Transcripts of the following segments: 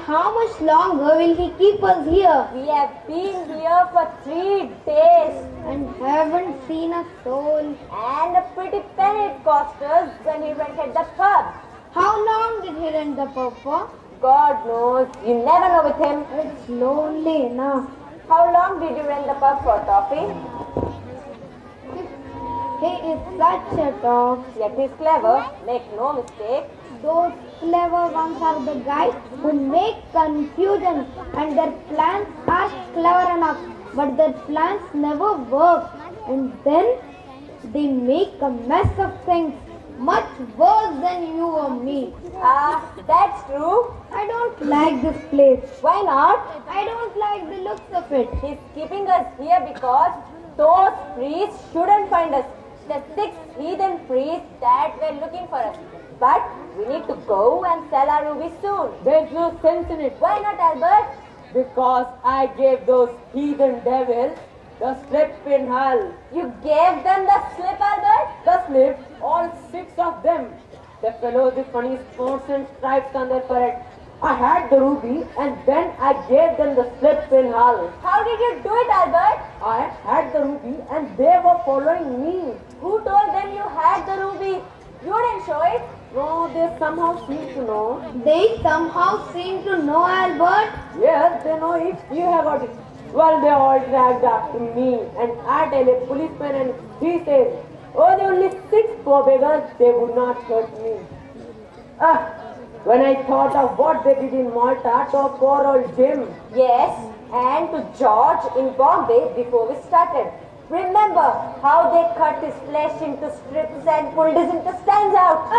how much longer will he keep us here? We have been here for 3 days. And haven't seen a soul. And a pretty penny it cost us when he rented the pub. How long did he rent the pub for? God knows. You never know with him. It's lonely enough. How long did you rent the pub for, Toffee? He is such a talk. Yet he's clever. Make no mistake. Those clever ones are the guys who make confusion, and their plans are clever enough, but their plans never work, and then they make a mess of things, much worse than you or me. That's true. I don't like this place. Why not? I don't like the looks of it. He's keeping us here because those priests shouldn't find us. The 6 heathen priests that were looking for us. But we need to go and sell our ruby soon. There's no sense in it. Why not, Albert? Because I gave those heathen devils the slip in hull. You gave them the slip, Albert? The slip, all 6 of them. The fellows with funny spots and stripes on their parrot. I had the ruby and then I gave them the slip in hull. How did you do it, Albert? I had the ruby and they were following me. Who told them you had the ruby? You didn't show it. No, they somehow seem to know. They somehow seem to know, Albert. Yes, they know it. You have got it. Well, they all dragged after me and I tell a policeman and he says, oh, there are only 6 poor beggars, they would not hurt me. When I thought of what they did in Malta to poor old Jim. Yes, and to George in Bombay before we started. Remember how they cut his flesh into strips and pulled his intestines out?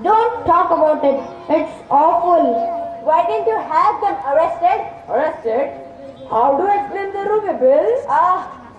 Don't talk about it. It's awful. Why didn't you have them arrested? Arrested? How do I explain the ruby, Bill?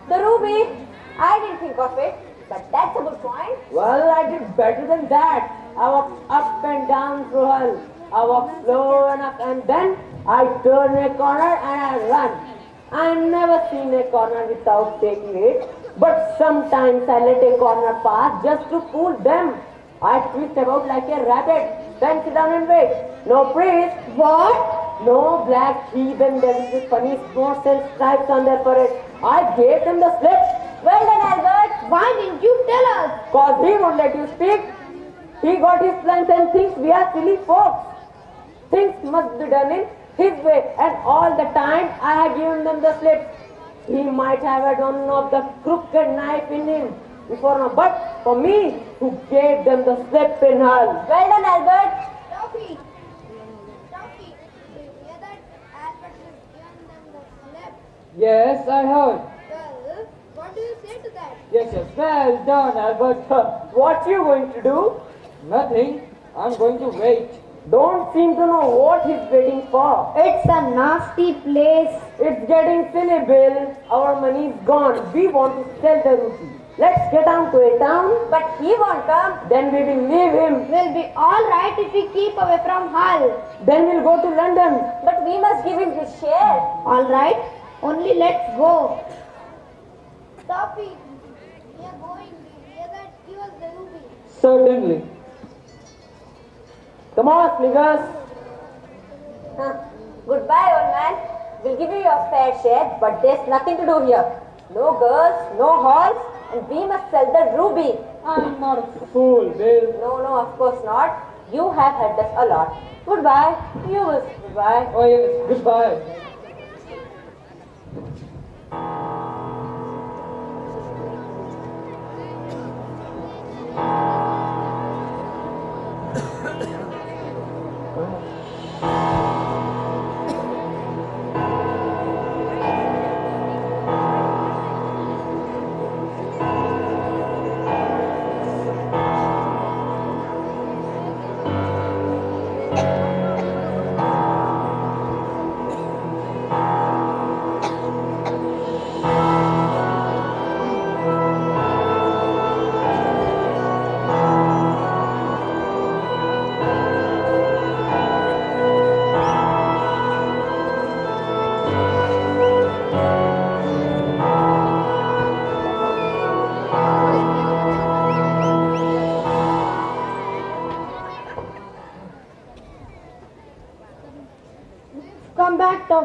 The ruby. I didn't think of it, but that's a good point. Well, I did better than that. I walked up and down through hell. I walked slow enough and then I turn a corner and I run. I never seen a corner without taking it, but sometimes I let a corner pass just to fool them. I twist about like a rabbit, then sit down and wait. No priest. What? No black heathen devils with funny spots and stripes on their forehead. I gave them the slip. Well done, Albert. Why didn't you tell us? Cause he won't let you speak. He got his plans and thinks we are silly folks. Things must be done in his way, and all the time I have given them the slip. He might have had one of the crooked knife in him before now, but for me, who gave them the slip in hull. Well done, Albert. Toffee, did you hear that Albert has given them the slip? Yes, I heard. Well, what do you say to that? Yes, well done, Albert. What you going to do? Nothing. I'm going to wait. Don't seem to know what he's waiting for. It's a nasty place. It's getting silly, Bill. Our money's gone. We want to sell the ruby. Let's get down to a town. But he won't come. Then we will leave him. We'll be all right if we keep away from Hull. Then we'll go to London. But we must give him his share. All right, only let's go. Toffee, we are going. We hear that give us the ruby. Certainly. Come on, Sniggers. Goodbye, old man. We'll give you your fair share, but there's nothing to do here. No girls, no halls, and we must sell the ruby. I'm not a fool, Bill. No, of course not. You have helped us a lot. Goodbye. You will. Goodbye. Oh yes, goodbye.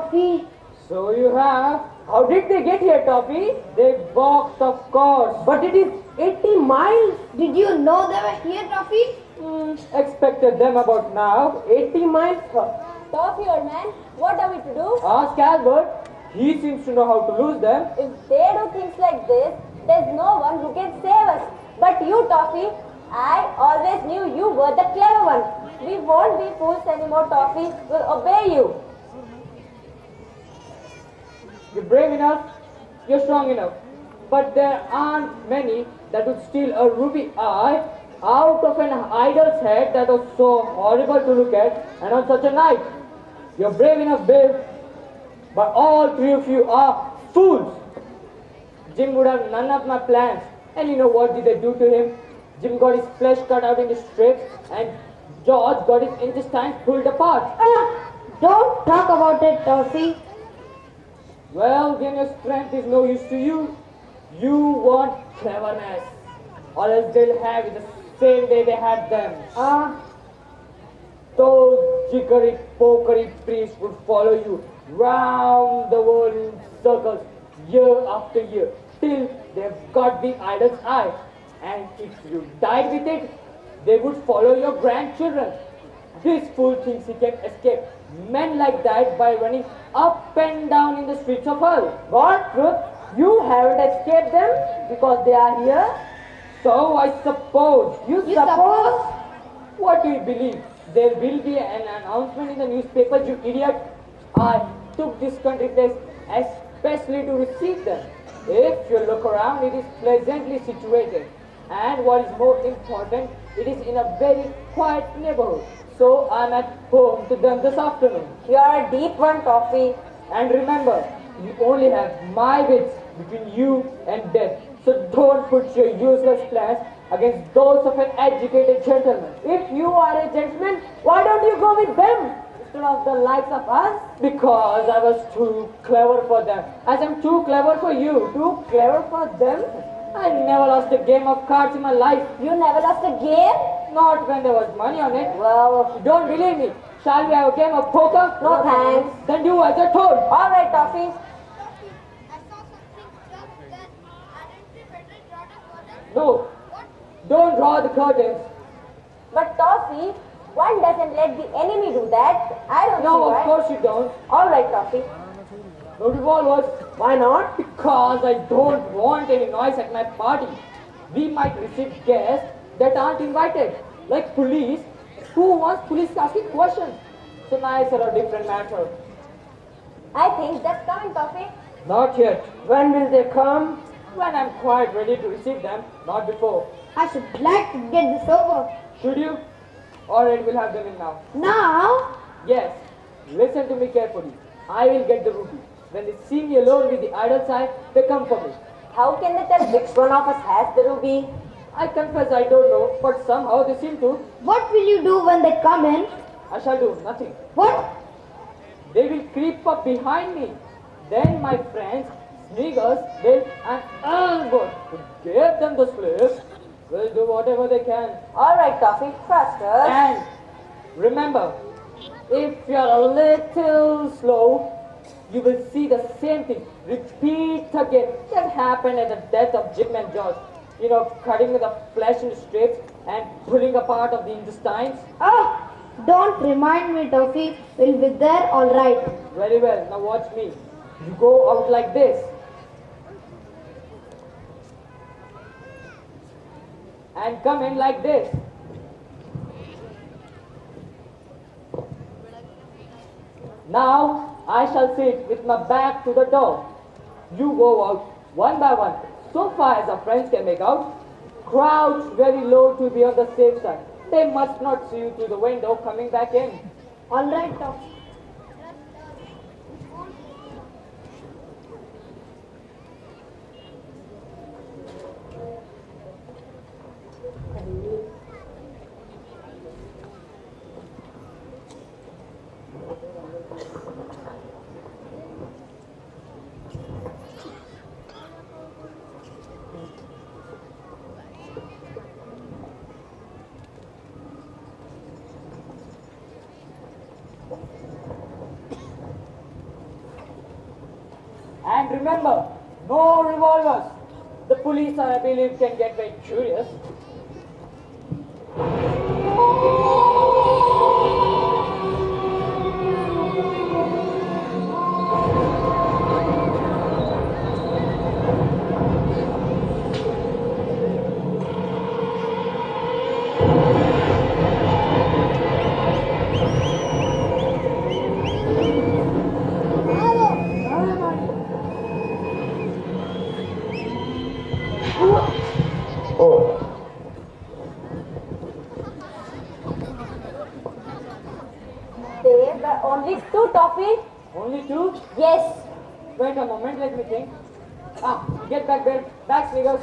Toffee. So you have. How did they get here, Toffee? They walked, of course. But it is 80 miles. Did you know they were here, Toffee? Expected them about now. 80 miles. Toffee, old man, what are we to do? Ask Albert. He seems to know how to lose them. If they do things like this, there's no one who can save us. But you, Toffee, I always knew you were the clever one. We won't be fools anymore, Toffee. We'll obey you. You're brave enough, you're strong enough. But there aren't many that would steal a ruby eye out of an idol's head that was so horrible to look at and on such a night. You're brave enough, Bill, but all three of you are fools. Jim would have none of my plans. And you know what did they do to him? Jim got his flesh cut out into strips and George got his intestines pulled apart. Don't talk about it, Toffee. Well, when your strength is no use to you, you want cleverness. Or else they'll have it the same day they had them. Those jiggery-pokery priests would follow you round the world in circles year after year till they've got the idol's eye. And if you died with it, they would follow your grandchildren. This fool thinks he can escape men like that by running up and down in the streets of hell. God, truth, you haven't escaped them because they are here. So I suppose. You suppose? What do you believe? There will be an announcement in the newspaper, you idiot. I took this country place especially to receive them. If you look around, it is pleasantly situated. And what is more important, it is in a very quiet neighborhood. So I'm at home to them this afternoon. You're a deep one, Toffee. And remember, you only have my wits between you and death. So don't put your useless plans against those of an educated gentleman. If you are a gentleman, why don't you go with them instead of the likes of us? Because I was too clever for them. As I'm too clever for you. Too clever for them? I never lost a game of cards in my life. You never lost a game? Not when there was money on it. Well, You don't believe me? Shall we have a game of poker? no thanks. Then do as you're told. All right, Toffee. No. Don't draw the curtains. But Toffee, one doesn't let the enemy do that. I don't No, see of why. course you don't. All right, Toffee. No revolvers. Why not? Because I don't want any noise at my party. We might receive guests that aren't invited. Like police. Who wants police asking questions? So nice or a different matter. I think that's coming, Toffee. Not yet. When will they come? When I'm quite ready to receive them, not before. I should like to get this over. Should you? Alright, we'll have them in now. Now? Yes. Listen to me carefully. I will get the ruby. When they see me alone with the idol's eye, they come for me. How can they tell which one of us has the ruby? I confess I don't know, but somehow they seem to. What will you do when they come in? I shall do nothing. What? They will creep up behind me. Then my friends, Sniggers, Bill, and Albert, who gave them the slip, will do whatever they can. All right, Toffee. Trust us. And remember, if you're a little slow, you will see the same thing repeat again that happened at the death of Jim and George. You know, cutting the flesh into strips and pulling apart of the intestines. Don't remind me, Toffee. We'll be there all right. Very well, now watch me. You go out like this. And come in like this. Now, I shall sit with my back to the door. You go out one by one, so far as our friends can make out. Crouch very low to be on the safe side. They must not see you through the window coming back in. All right, Toffee. remember, no revolvers. The police, I believe, can get very curious. There were only 2 toffees. Only 2? Yes. Wait a moment, let me think. Get back there. Back, Sniggers.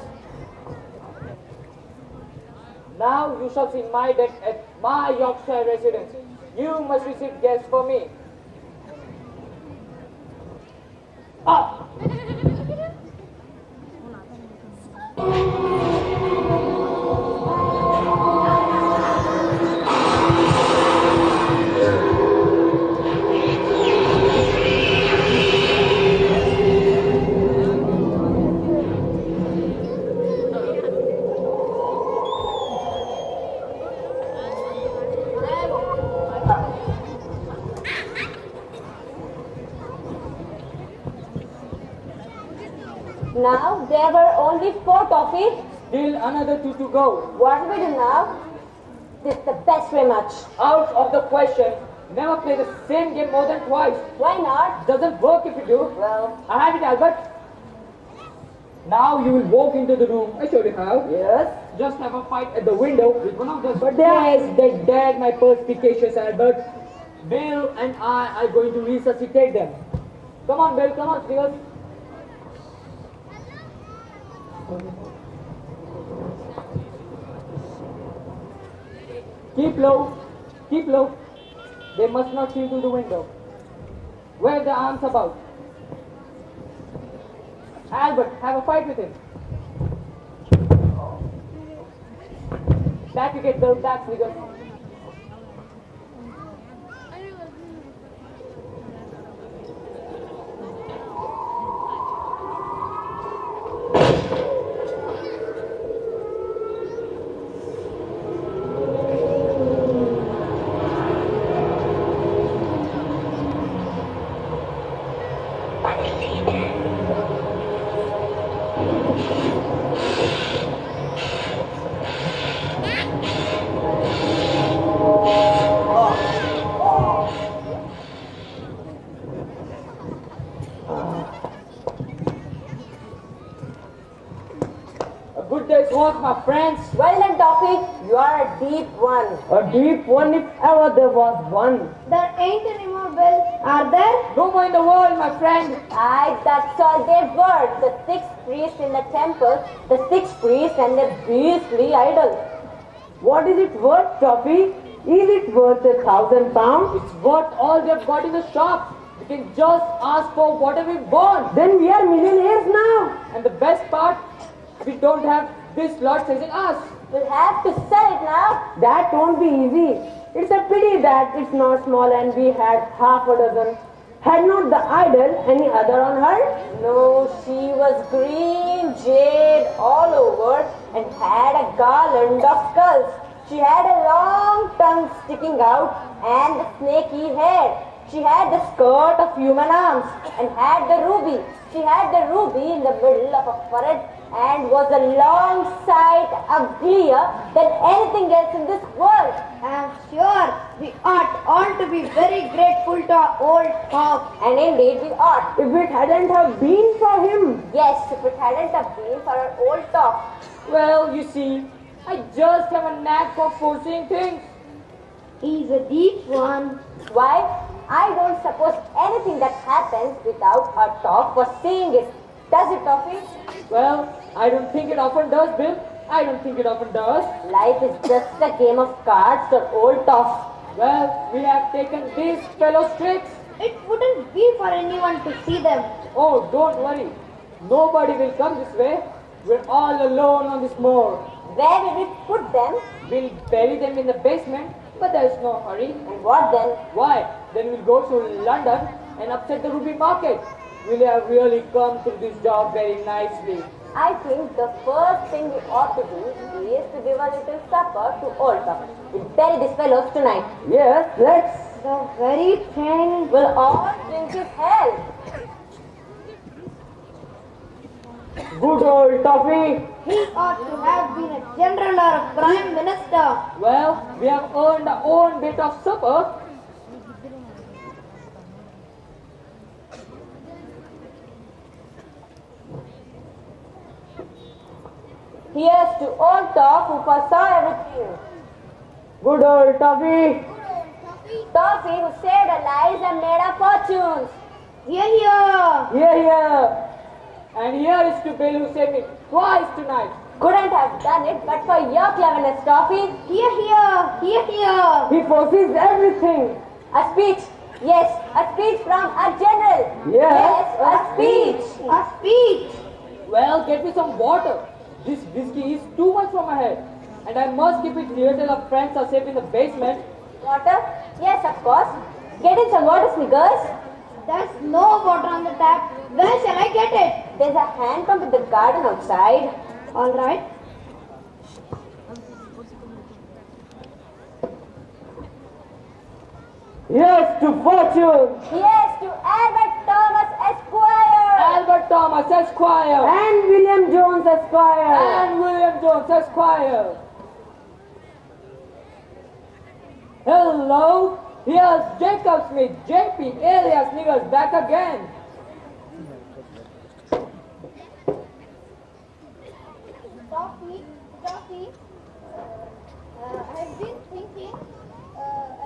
Now you shall see my deck at my Yorkshire residence. You must receive guests for me. Up! Now there were only 4 toffees. Still another 2 to go. What do we do now? This is the best way much. Out of the question. Never play the same game more than twice. Why not? Doesn't work if you do. Well, I have it, Albert. Now you will walk into the room. I showed you how. Yes. Just have a fight at the window with one of those. But yes, they dared my perspicacious Albert. Bill and I are going to resuscitate them. Come on, Bill. Come on, Sniggers. Keep low. Keep low. They must not see through the window. Wave the arms about. Albert, have a fight with him. Back you get, Bill. Back, Sniggers. Good day's work, my friends. well done, Toffee. You are a deep one. A deep one if ever there was one. There ain't any more bells, are there? No more in the world, my friend. Aye, that's all they were. The 6 priests in the temple, the 6 priests and their beastly idol. What is it worth, Toffee? Is it worth £1,000? It's worth all they've got in the shop. We can just ask for whatever we want. Then we are millionaires now. And the best part, we don't have this lot chasing us. We'll have to sell it now. That won't be easy. It's a pity that it's not small and we had half a dozen. Had not the idol any other on her? No, she was green jade all over and had a garland of skulls. She had a long tongue sticking out and the snaky hair. She had the skirt of human arms and had the ruby. She had the ruby in the middle of a forehead and was a long sight uglier than anything else in this world. I am sure we ought all to be very grateful to our old top. And indeed we ought. If it hadn't have been for him. Yes, if it hadn't have been for our old top. Well, you see, I just have a knack for foreseeing things. He's a deep one. Why? I don't suppose anything that happens without our top foreseeing it. Does it, Toffee? Well, I don't think it often does, Bill. I don't think it often does. Life is just a game of cards or old toss. Well, we have taken these fellows' tricks. It wouldn't be for anyone to see them. Oh, don't worry. Nobody will come this way. We're all alone on this moor. Where will we put them? We'll bury them in the basement, but there's no hurry. And what then? Why? Then we'll go to London and upset the ruby market. we have really come through this job very nicely. I think the first thing we ought to do is to give a little supper to old Tom. We'll bury these fellows tonight. Yes, let's. The very thing. We'll all drink his health. Good old Toffee. He ought to have been a general or a prime minister. Well, we have earned our own bit of supper. Here's to old Tom who foresaw everything. Good old Toffee. Toffee who saved our lives and made our fortunes. Here, here. Here, here. And here is to Bill who saved me twice tonight. Couldn't have done it but for your cleverness, Toffee. Here, here. Here, here. He foresees everything. A speech. Yes, a speech from our general. Yes, a speech. A speech. Well, get me some water. This whiskey is too much for my head. And I must keep it here till our friends are safe in the basement. Water? Yes, of course. Get in some water, Snickers. There's no water on the tap. Where shall I get it? There's a hand pump in the garden outside. All right. Yes, to fortune. Yes, to Albert Thomas Esquire. Albert Thomas Esquire. And William Jones Esquire. And William Jones Esquire. Hello, here's Jacob Smith, JP, alias Niggers, back again. Toffee.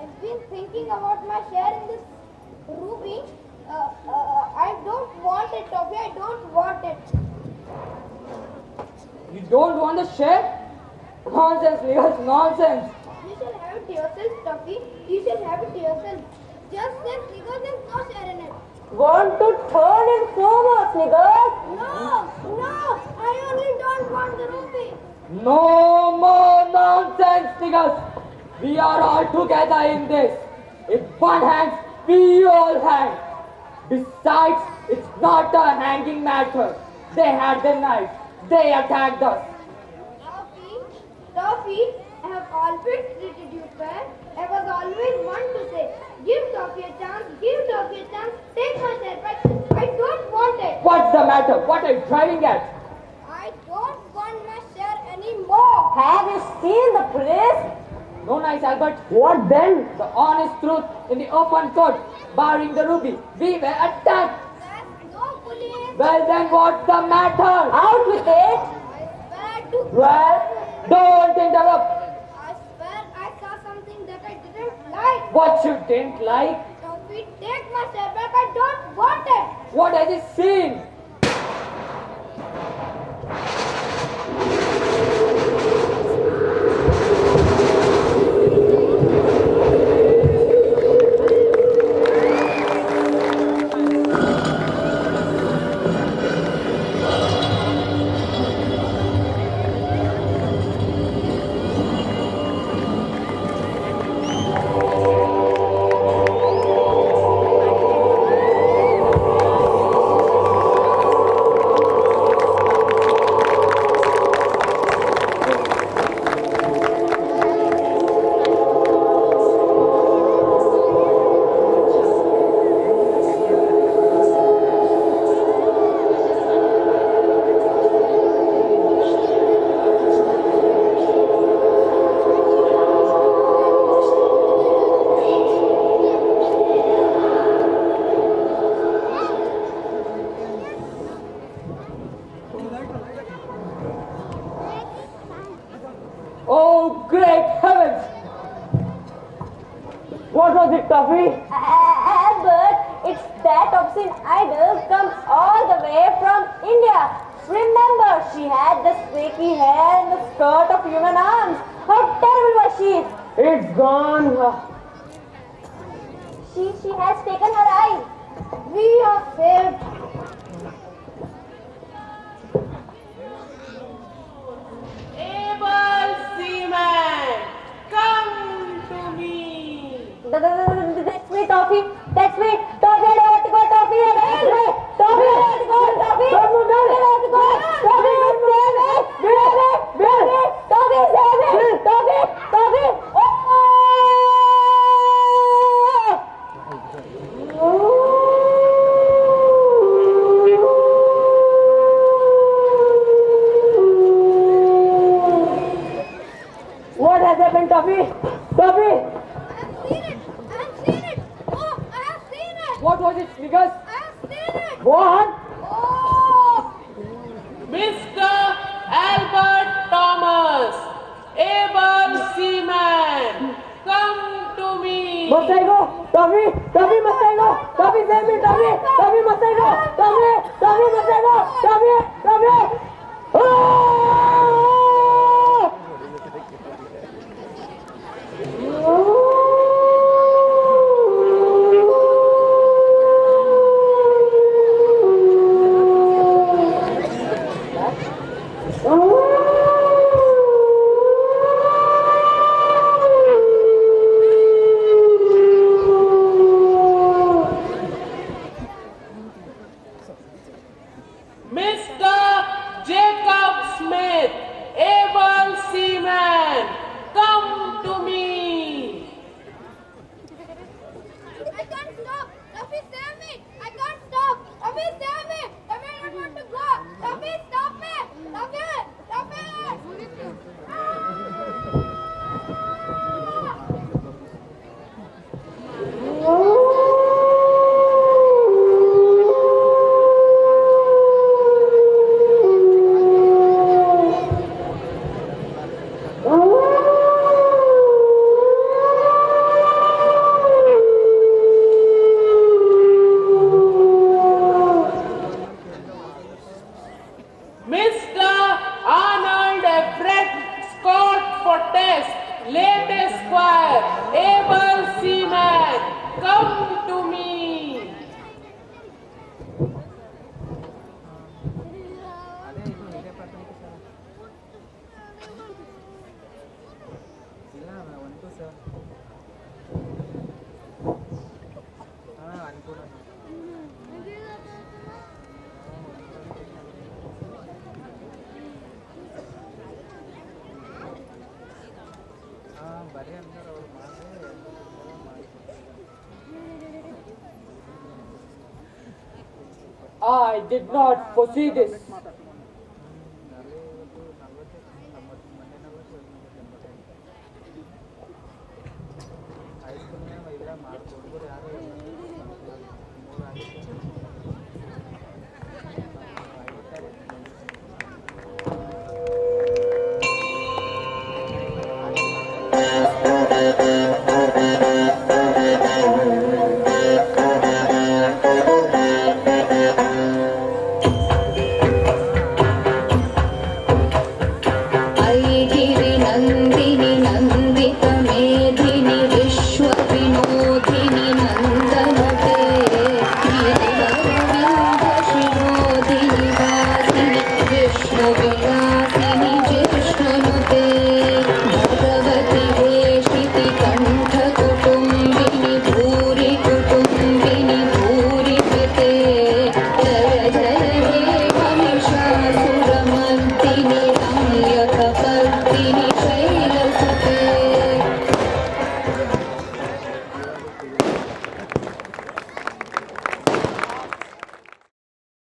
I've been thinking about my share in this ruby. I don't want it, Toffee. I don't want it. You don't want to share? Nonsense, Niggers, nonsense. You shall have it to yourself, Toffee. You shall have it to yourself. Just say because there's no share in it. Want to turn him over, Snickers? No. I only don't want the ruby. No more nonsense, Niggers. We are all together in this. If one hangs, we all hang. Besides, it's not a hanging matter. They had the knife. They attacked us. Toffee, I have always treated you fair. I was always one to say, give Toffee a chance, take my share, but I don't want it. What's the matter? What are you driving at? I don't want my share anymore. Have you seen the police? No nice, Albert. What then? The honest truth in the open court, barring the ruby. We were attacked. There's no police. Well then, what's the matter? Out with it. I swear to Well, don't interrupt. I swear I saw something that I didn't like. What you didn't like? Toffee, take my share back. I don't want it. What has he seen? Oh, great heavens! What was it, Toffee? Albert, it's that obscene idol comes all the way from India. Remember, she had the snaky hair and the skirt of human arms. How terrible was she? It's gone. She has taken her eye. We are saved. Able seaman, come to me. That's me, Toffee. That's me. Toffie, I don't want to go, Toffie. What has happened, Toffee? Toffee! I have seen it! I have seen it! Oh, I have seen it! What was it, Snickers? I have seen it! What? Oh! Mr. Albert Thomas, able seaman, come to me. Must I go? Toffee! Toffee, must I go? Toffee, save me! Toffee! Toffee, must I go? Toffee! Toffee, must I go? Toffee! Toffee! Oh! Mr. Jacob Smith, able seaman, come to me. I can't stop! Tuffy, save me! I can't stop! Tuffy, save me! Tuffy, I don't want to go! Tuffy, stop me! Tuffy! Tuffy! Mr. Arnold Everett Scott Fortes, late Esquire, able seaman, come to me. I did not foresee this.